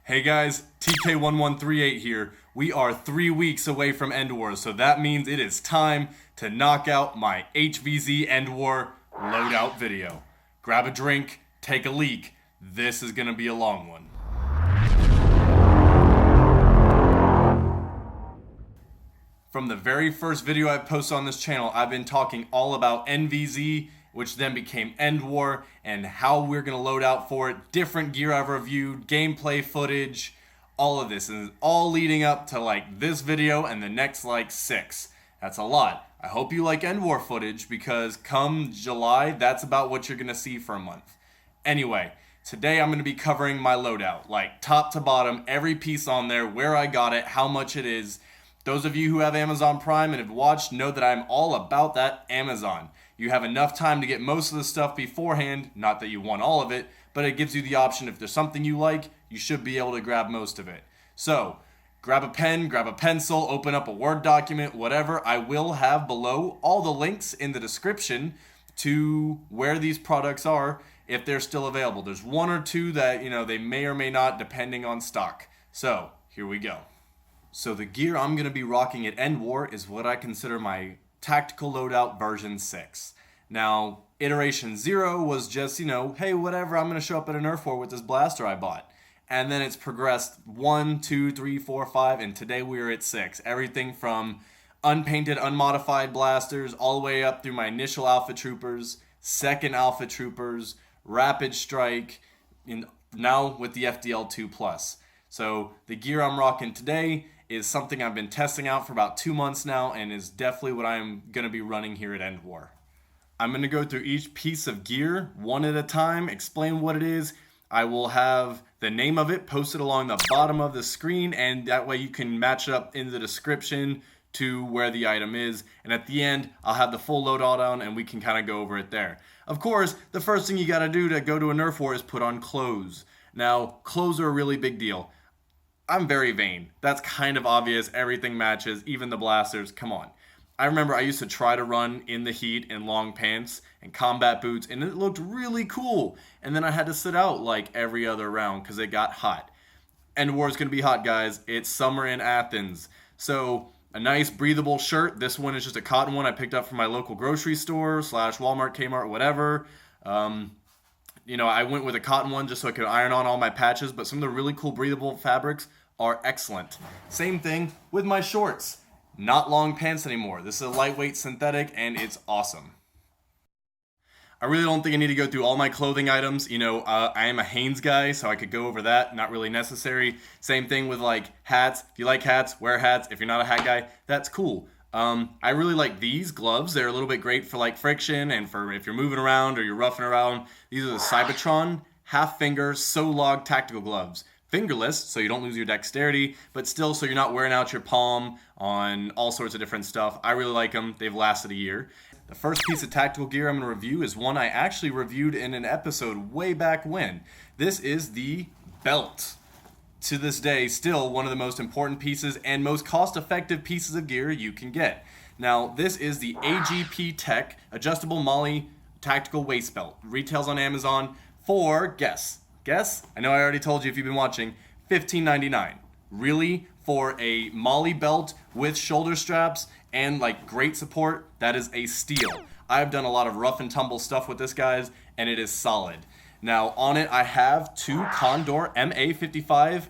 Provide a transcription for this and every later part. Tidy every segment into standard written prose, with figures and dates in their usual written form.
Hey guys, TK1138 here. We are 3 weeks away from Endwar, so that means it is time to knock out my HvZ Endwar loadout video. Grab a drink, take a leak. This is gonna be a long one. From the very first video I posted on this channel, I've been talking all about NVZ, which then became Endwar, and how we're gonna load out for it, different gear I've reviewed, gameplay footage, all of this, and it's all leading up to like this video and the next like 6. That's a lot. I hope you like Endwar footage because come July, that's about what you're gonna see for a month. Anyway, today I'm gonna be covering my loadout, like top to bottom, every piece on there, where I got it, how much it is. Those of you who have Amazon Prime and have watched know that I'm all about that Amazon. You have enough time to get most of the stuff beforehand, not that you want all of it, but it gives you the option if there's something you like, you should be able to grab most of it. So, grab a pen, grab a pencil, open up a Word document, whatever. I will have below all the links in the description to where these products are if they're still available. There's 1 or 2 that, they may or may not depending on stock. So, here we go. So the gear I'm going to be rocking at Endwar is what I consider my tactical loadout version 6. Now, iteration 0 was just, hey, whatever, I'm going to show up at a Nerf war with this blaster I bought. And then it's progressed 1, 2, 3, 4, 5, and today we're at 6. Everything from unpainted, unmodified blasters, all the way up through my initial Alpha Troopers, second Alpha Troopers, Rapid Strike, and now with the FDL2+. So the gear I'm rocking today is something I've been testing out for about 2 months now and is definitely what I'm going to be running here at Endwar. I'm going to go through each piece of gear one at a time, explain what it is. I will have the name of it posted along the bottom of the screen, and that way you can match it up in the description to where the item is. And at the end, I'll have the full loadout on and we can kind of go over it there. Of course, the first thing you got to do to go to a Nerf war is put on clothes. Now, clothes are a really big deal. I'm very vain. That's kind of obvious. Everything matches, even the blasters. Come on. I remember I used to try to run in the heat in long pants and combat boots, and it looked really cool. And then I had to sit out like every other round because it got hot. Endwar is going to be hot, guys. It's summer in Athens. So a nice breathable shirt. This one is just a cotton one I picked up from my local grocery store / Walmart, Kmart, whatever. I went with a cotton one just so I could iron on all my patches, but some of the really cool breathable fabrics are excellent. Same thing with my shorts. Not long pants anymore. This is a lightweight synthetic and it's awesome. I really don't think I need to go through all my clothing items. I am a Hanes guy, so I could go over that. Not really necessary. Same thing with like hats. If you like hats, wear hats. If you're not a hat guy, that's cool. I really like these gloves. They're a little bit great for like friction and for if you're moving around or you're roughing around. These are the Seibertron half finger S.o.l.a.g tactical gloves. Fingerless, so you don't lose your dexterity, but still so you're not wearing out your palm on all sorts of different stuff. I really like them. They've lasted a year. The first piece of tactical gear I'm going to review is one I actually reviewed in an episode way back when. This is the belt. To this day, still one of the most important pieces and most cost-effective pieces of gear you can get. Now, this is the AGPtek adjustable MOLLE tactical waist belt. Retails on Amazon for, guess? I know I already told you if you've been watching, $15.99. Really, for a MOLLE belt with shoulder straps and like great support, that is a steal. I've done a lot of rough and tumble stuff with this, guys, and it is solid. Now, on it, I have 2 Condor MA55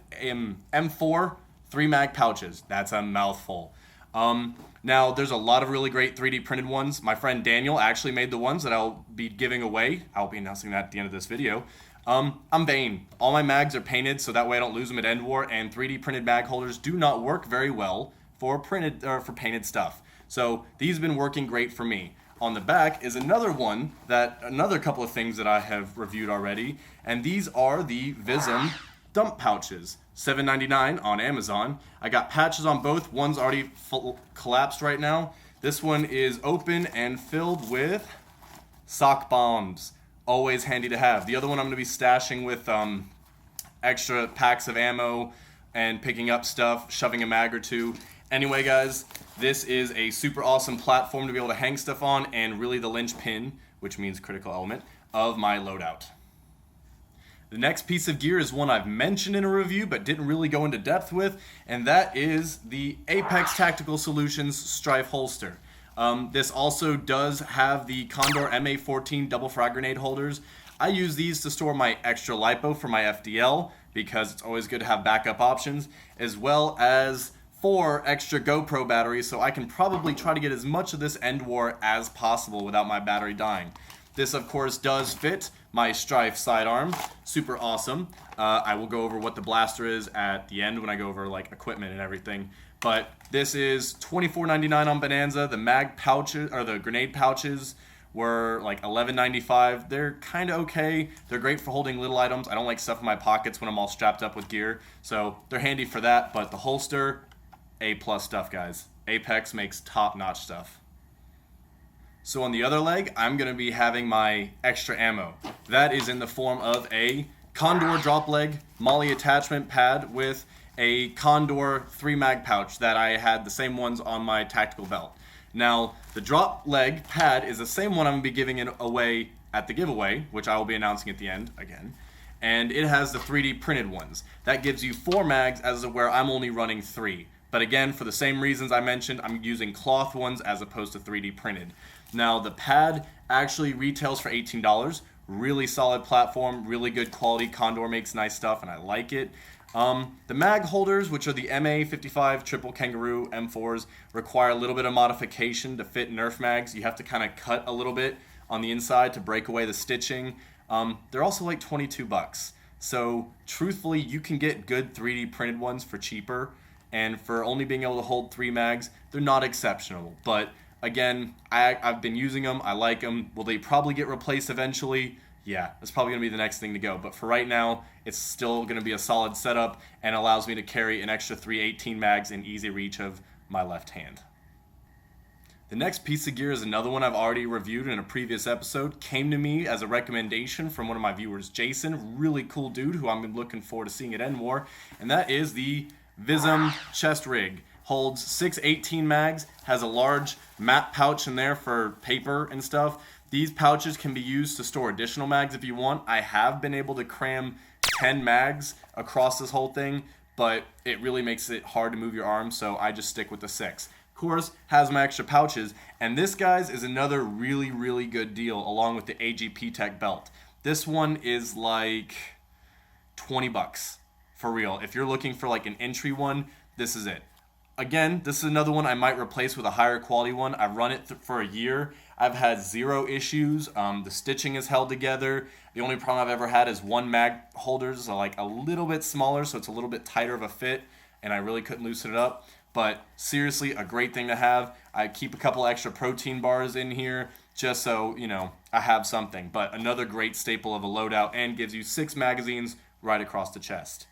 M4 3-mag pouches. That's a mouthful. Now, there's a lot of really great 3D printed ones. My friend Daniel actually made the ones that I'll be giving away. I'll be announcing that at the end of this video. I'm vain. All my mags are painted, so that way I don't lose them at Endwar, and 3D printed mag holders do not work very well for painted stuff. So these have been working great for me. On the back is another couple of things that I have reviewed already, and these are the VISM dump pouches, $7.99 on Amazon. I got patches on both. One's already collapsed right now. This one is open and filled with sock bombs. Always handy to have. The other one I'm going to be stashing with extra packs of ammo and picking up stuff, shoving a mag or 2. Anyway, guys, this is a super awesome platform to be able to hang stuff on and really the linchpin, which means critical element, of my loadout. The next piece of gear is one I've mentioned in a review but didn't really go into depth with, and that is the Apex Tactical Solutions Stryfe holster. This also does have the Condor MA14 double frag grenade holders. I use these to store my extra LiPo for my FDL because it's always good to have backup options, as well as 4 extra GoPro batteries, so I can probably try to get as much of this Endwar as possible without my battery dying. This, of course, does fit my Stryfe sidearm. Super awesome. I will go over what the blaster is at the end when I go over like equipment and everything. But this is $24.99 on Bonanza. The mag pouches, or the grenade pouches, were like $11.95. They're kind of okay. They're great for holding little items. I don't like stuff in my pockets when I'm all strapped up with gear, so they're handy for that. But the holster, A+ stuff, guys. Apex makes top-notch stuff. So on the other leg, I'm going to be having my extra ammo. That is in the form of a Condor drop leg MOLLE attachment pad with a Condor 3 mag pouch that I had the same ones on my tactical belt. Now, the drop leg pad is the same one I'm going to be giving it away at the giveaway, which I will be announcing at the end again. And it has the 3D printed ones. That gives you 4 mags as of where I'm only running 3. But again, for the same reasons I mentioned, I'm using cloth ones as opposed to 3D printed. Now, the pad actually retails for $18. Really solid platform, really good quality. Condor makes nice stuff, and I like it. The mag holders, which are the MA55 Triple Kangaroo M4s, require a little bit of modification to fit Nerf mags. You have to kind of cut a little bit on the inside to break away the stitching. They're also like $22. So, truthfully, you can get good 3D printed ones for cheaper. And for only being able to hold 3 mags, they're not exceptional. But again, I've been using them. I like them. Will they probably get replaced eventually? Yeah, that's probably going to be the next thing to go. But for right now, it's still going to be a solid setup and allows me to carry an extra 3 18 mags in easy reach of my left hand. The next piece of gear is another one I've already reviewed in a previous episode. Came to me as a recommendation from one of my viewers, Jason. Really cool dude who I'm looking forward to seeing at Endwar. And that is the VISM chest rig. Holds 6 18 mags, has a large map pouch in there for paper and stuff. These pouches can be used to store additional mags if you want. I have been able to cram 10 mags across this whole thing, but it really makes it hard to move your arm, so I just stick with the 6. Of course, has my extra pouches, and this, guys, is another really, really good deal along with the AGPtek belt. This one is like $20 for real. If you're looking for like an entry one, this is it. Again, this is another one I might replace with a higher quality one. I've run it for a year. I've had 0 issues. The stitching is held together. The only problem I've ever had is one mag holders are like a little bit smaller, so it's a little bit tighter of a fit, and I really couldn't loosen it up. But seriously, a great thing to have. I keep a couple extra protein bars in here just so, you know, I have something. But another great staple of a loadout, and gives you 6 magazines right across the chest.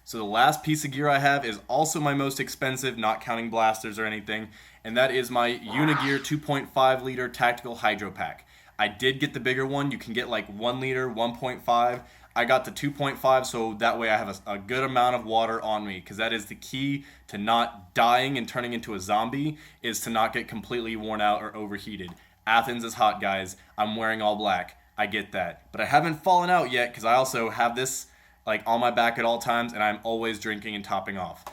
So the last piece of gear I have is also my most expensive, not counting blasters or anything, and that is my Unigear 2.5 liter tactical hydro pack. I did get the bigger one. You can get like 1 liter, 1.5. I got the 2.5, so that way I have a good amount of water on me, because that is the key to not dying and turning into a zombie, is to not get completely worn out or overheated. Athens is hot, guys. I'm wearing all black. I get that. But I haven't fallen out yet, because I also have this like on my back at all times, and I'm always drinking and topping off.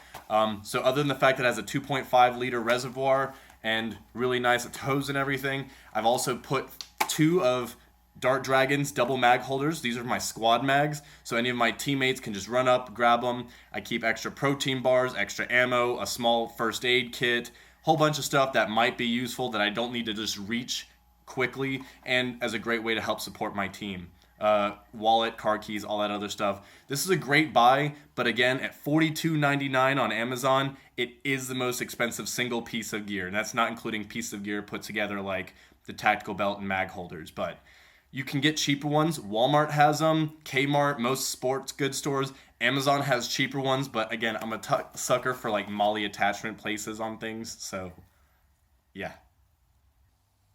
So other than the fact that it has a 2.5 liter reservoir and really nice hose and everything, I've also put 2 of Dart Dragon's double mag holders. These are my squad mags, so any of my teammates can just run up, grab them. I keep extra protein bars, extra ammo, a small first aid kit, whole bunch of stuff that might be useful that I don't need to just reach quickly, and as a great way to help support my team. Wallet, car keys, all that other stuff. This is a great buy, but again, at $42.99 on Amazon, it is the most expensive single piece of gear, and that's not including piece of gear put together like the tactical belt and mag holders. But you can get cheaper ones. Walmart has them, Kmart, most sports goods stores. Amazon has cheaper ones, but again, I'm a sucker for like MOLLE attachment places on things, so yeah.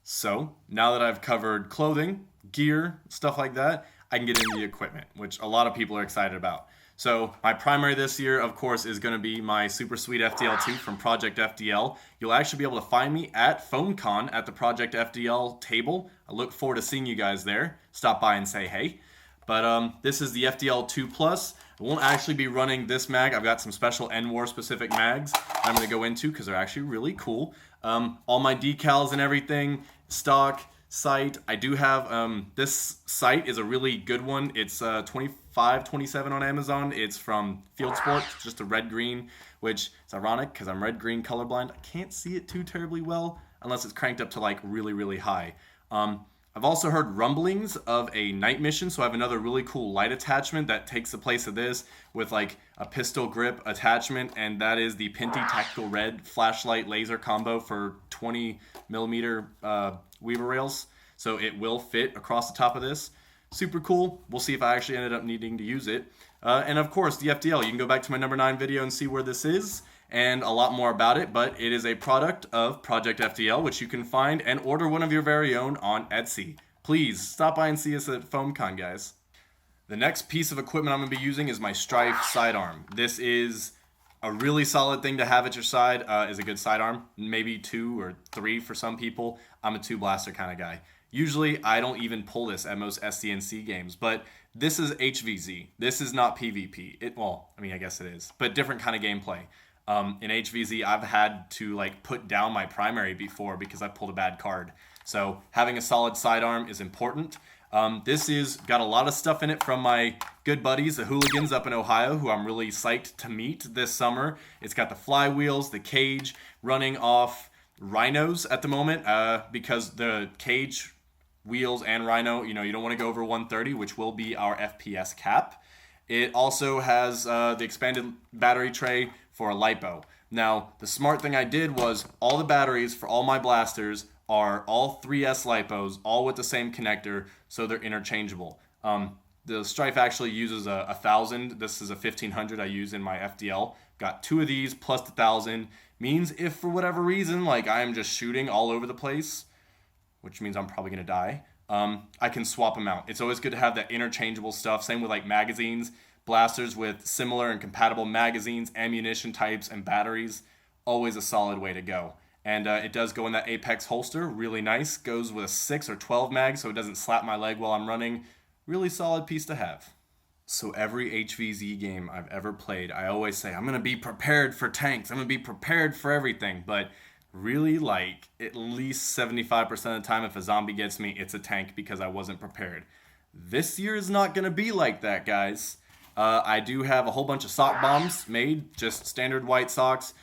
So, now that I've covered clothing, gear, stuff like that, I can get into the equipment, which a lot of people are excited about. So, my primary this year, of course, is going to be my Super Sweet FDL2 from Project FDL. You'll actually be able to find me at PhoneCon at the Project FDL table. I look forward to seeing you guys there. Stop by and say hey. But this is the FDL 2 Plus. I won't actually be running this mag. I've got some special Endwar specific mags I'm going to go into because they're actually really cool. All my decals and everything, stock, sight. I do have, this sight is a really good one. It's $25.27 on Amazon. It's from Field Sport, just a red-green, which is ironic because I'm red-green colorblind. I can't see it too terribly well unless it's cranked up to like really, really high. I've also heard rumblings of a night mission, so I have another really cool light attachment that takes the place of this with like a pistol grip attachment, and that is the Pinty Tactical Red flashlight laser combo for 20 millimeter Weaver rails. So it will fit across the top of this. Super cool. We'll see if I actually ended up needing to use it. And of course, the FDL. You can go back to my number 9 video and see where this is and a lot more about it, but it is a product of Project FDL, which you can find and order one of your very own on Etsy. Please stop by and see us at FoamCon, guys. The next piece of equipment I'm going to be using is my Stryfe sidearm. This is a really solid thing to have at your side. Is a good sidearm, maybe 2 or 3 for some people. I'm a 2 blaster kind of guy. Usually I don't even pull this at most SENC games, but this is HvZ. This is not PvP. Well, I mean, I guess it is, but different kind of gameplay. In HvZ, I've had to like put down my primary before because I pulled a bad card. So having a solid sidearm is important. This is got a lot of stuff in it from my good buddies, the Hooligans up in Ohio, who I'm really psyched to meet this summer. It's got the flywheels, the cage, running off rhinos at the moment because the cage, wheels, and rhino, you don't want to go over 130, which will be our FPS cap. It also has the expanded battery tray for a lipo. Now, the smart thing I did was all the batteries for all my blasters are all 3S lipos, all with the same connector, so they're interchangeable. The Stryfe actually uses a 1000. This is a 1500 I use in my FDL. Got 2 of these plus the 1000. Means if for whatever reason, like I am just shooting all over the place, which means I'm probably gonna die, I can swap them out. It's always good to have that interchangeable stuff. Same with like magazines, blasters with similar and compatible magazines, ammunition types, and batteries. Always a solid way to go. And it does go in that Apex holster, really nice. Goes with a 6 or 12 mag, so it doesn't slap my leg while I'm running. Really solid piece to have. So every HvZ game I've ever played, I always say, I'm gonna be prepared for tanks. I'm gonna be prepared for everything. But really, like, at least 75% of the time, if a zombie gets me, it's a tank because I wasn't prepared. This year is not gonna be like that, guys. I do have a whole bunch of sock bombs made, just standard white socks.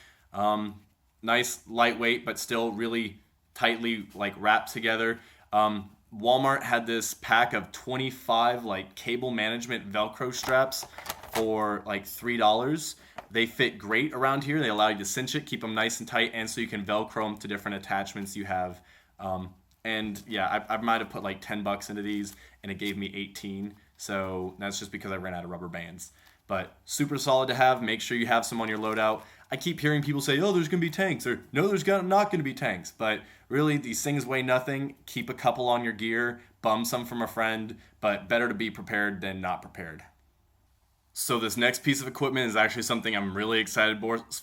Nice, lightweight, but still really tightly like wrapped together. Walmart had this pack of 25 like cable management Velcro straps for like $3. They fit great around here. They allow you to cinch it, keep them nice and tight, and so you can Velcro them to different attachments you have. And yeah, I might have put like $10 into these, and it gave me 18. So that's just because I ran out of rubber bands. But super solid to have. Make sure you have some on your loadout. I keep hearing people say, oh, there's going to be tanks, or no, there's not going to be tanks. But really, these things weigh nothing. Keep a couple on your gear, bum some from a friend, but better to be prepared than not prepared. So this next piece of equipment is actually something I'm really excited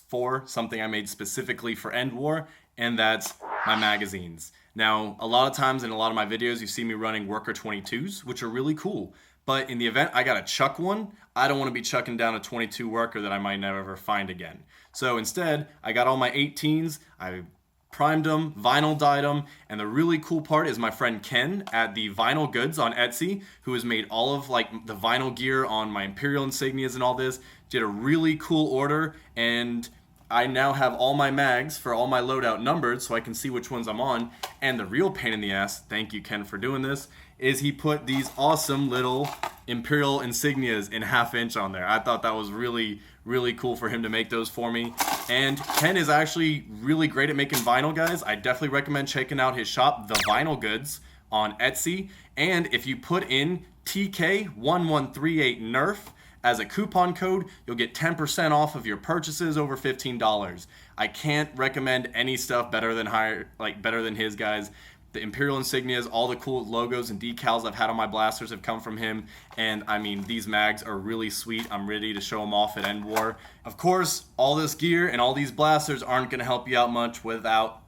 for, something I made specifically for Endwar, and that's my magazines. Now, a lot of times in a lot of my videos, you see me running Worker 22s, which are really cool. But in the event I gotta chuck one, I don't want to be chucking down a 22 Worker that I might never find again. So instead, I got all my 18s, I primed them, vinyl dyed them, and the really cool part is my friend Ken at TheVinylGoods on Etsy, who has made all of like the vinyl gear on my Imperial insignias and all this, did a really cool order, and I now have all my mags for all my loadout numbered so I can see which ones I'm on. And the real pain in the ass, thank you Ken for doing this, is he put these awesome little Imperial insignias in 1/2 inch on there. I thought that was really, really cool for him to make those for me. And Ken is actually really great at making vinyl, guys. I definitely recommend checking out his shop, TheVinylGoods, on Etsy. And if you put in TK1138 Nerf as a coupon code, you'll get 10% off of your purchases over $15. I can't recommend any stuff better than his, guys. The Imperial insignias, all the cool logos and decals I've had on my blasters have come from him. And I mean, these mags are really sweet. I'm ready to show them off at Endwar. Of course, all this gear and all these blasters aren't going to help you out much without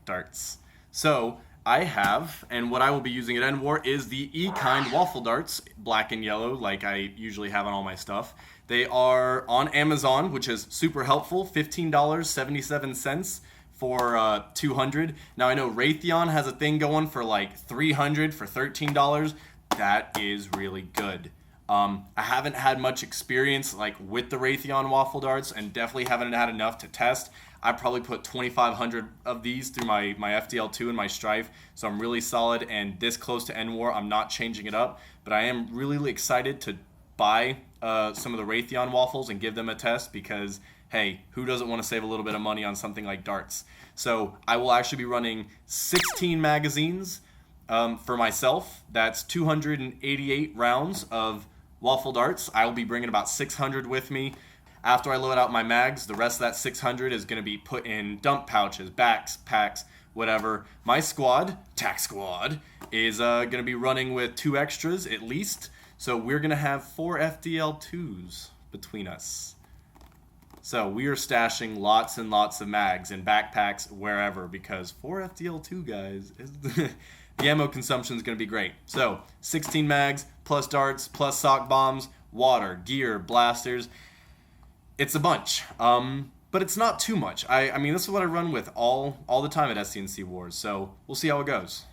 darts. So I have, and what I will be using at Endwar is the EKIND waffle darts, black and yellow, like I usually have on all my stuff. They are on Amazon, which is super helpful, $15.77 for 200. Now I know Raytheon has a thing going for like 300 for $13. That is really good. I haven't had much experience like with the Raytheon waffle darts, and definitely haven't had enough to test. I probably put 2,500 of these through my FDL2 and my Stryfe, so I'm really solid, and this close to Endwar, I'm not changing it up, but I am really excited to buy some of the Raytheon waffles and give them a test, because hey, who doesn't want to save a little bit of money on something like darts? So I will actually be running 16 magazines for myself. That's 288 rounds of waffle darts. I will be bringing about 600 with me. After I load out my mags, the rest of that 600 is going to be put in dump pouches, backpacks, whatever. My squad, TAC Squad, is going to be running with 2 extras at least. So we're going to have 4 FDL2s between us. So we are stashing lots and lots of mags and backpacks wherever, because 4 FDL2 guys, the ammo consumption is going to be great. So 16 mags, plus darts, plus sock bombs, water, gear, blasters. It's a bunch, but it's not too much. I mean, this is what I run with all the time at SENC Wars, so we'll see how it goes.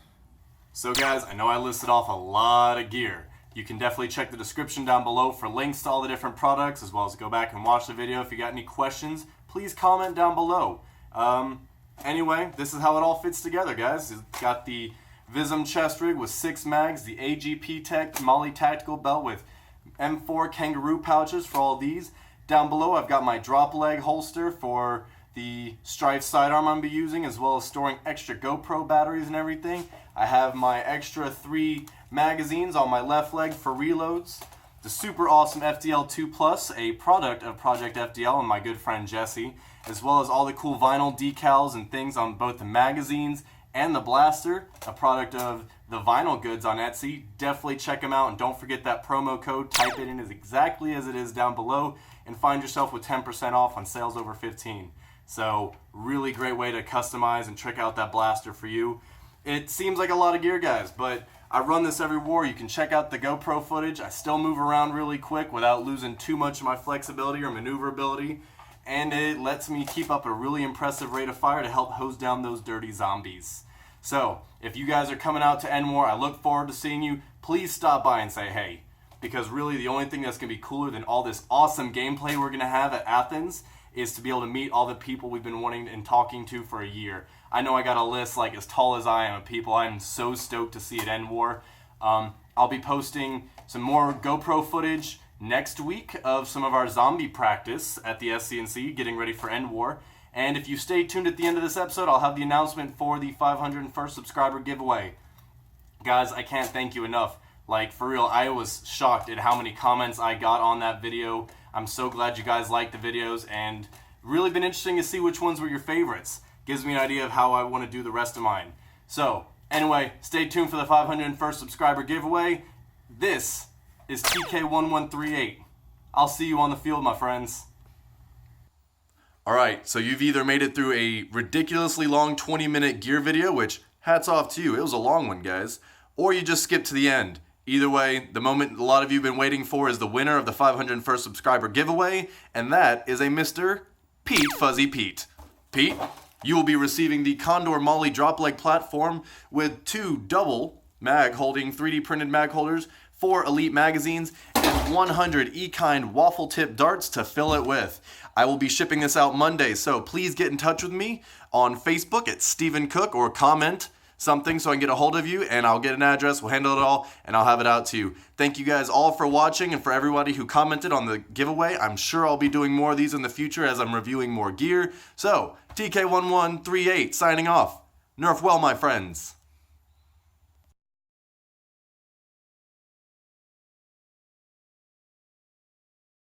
So guys, I know I listed off a lot of gear. You can definitely check the description down below for links to all the different products, as well as go back and watch the video. If you got any questions, please comment down below. Anyway, this is how it all fits together, guys. It's got the VISM chest rig with 6 mags, the AGPtek MOLLE tactical belt with M4 kangaroo pouches for all these. Down below, I've got my drop leg holster for the Stryfe sidearm I'm going to be using, as well as storing extra GoPro batteries and everything. I have my extra 3 magazines on my left leg for reloads. The super awesome FDL2 Plus, a product of Project FDL and my good friend Jesse, as well as all the cool vinyl decals and things on both the magazines and the blaster, a product of TheVinylGoods on Etsy. Definitely check them out, and don't forget that promo code. Type it in as exactly as it is down below, and find yourself with 10% off on sales over 15. So really great way to customize and trick out that blaster for you. It seems like a lot of gear, guys, but I run this every war. You can check out the GoPro footage. I still move around really quick without losing too much of my flexibility or maneuverability, and it lets me keep up a really impressive rate of fire to help hose down those dirty zombies. So if you guys are coming out to Endwar, I look forward to seeing you. Please stop by and say hey, because really the only thing that's going to be cooler than all this awesome gameplay we're going to have at Athens is to be able to meet all the people we've been wanting and talking to for a year. I know I got a list like as tall as I am of people I'm so stoked to see at Endwar. I'll be posting some more GoPro footage next week of some of our zombie practice at the SCNC, getting ready for Endwar. And if you stay tuned at the end of this episode, I'll have the announcement for the 501st subscriber giveaway. Guys, I can't thank you enough. Like, for real, I was shocked at how many comments I got on that video. I'm so glad you guys liked the videos, and really been interesting to see which ones were your favorites. Gives me an idea of how I want to do the rest of mine. So, anyway, stay tuned for the 501st subscriber giveaway. This is TK1138. I'll see you on the field, my friends. Alright, so you've either made it through a ridiculously long 20-minute gear video, which, hats off to you, it was a long one, guys, or you just skipped to the end. Either way, the moment a lot of you have been waiting for is the winner of the 501st subscriber giveaway, and that is a Mr. Pete Fuzzy Pete. Pete, you will be receiving the Condor MOLLE drop leg platform with 2 double mag holding 3D printed mag holders, 4 elite magazines, and 100 EKIND waffle tip darts to fill it with. I will be shipping this out Monday, so please get in touch with me on Facebook at Stephen Cook, or comment something so I can get a hold of you, and I'll get an address, we'll handle it all, and I'll have it out to you. Thank you guys all for watching, and for everybody who commented on the giveaway. I'm sure I'll be doing more of these in the future as I'm reviewing more gear. So, TK1138 signing off. Nerf well, my friends.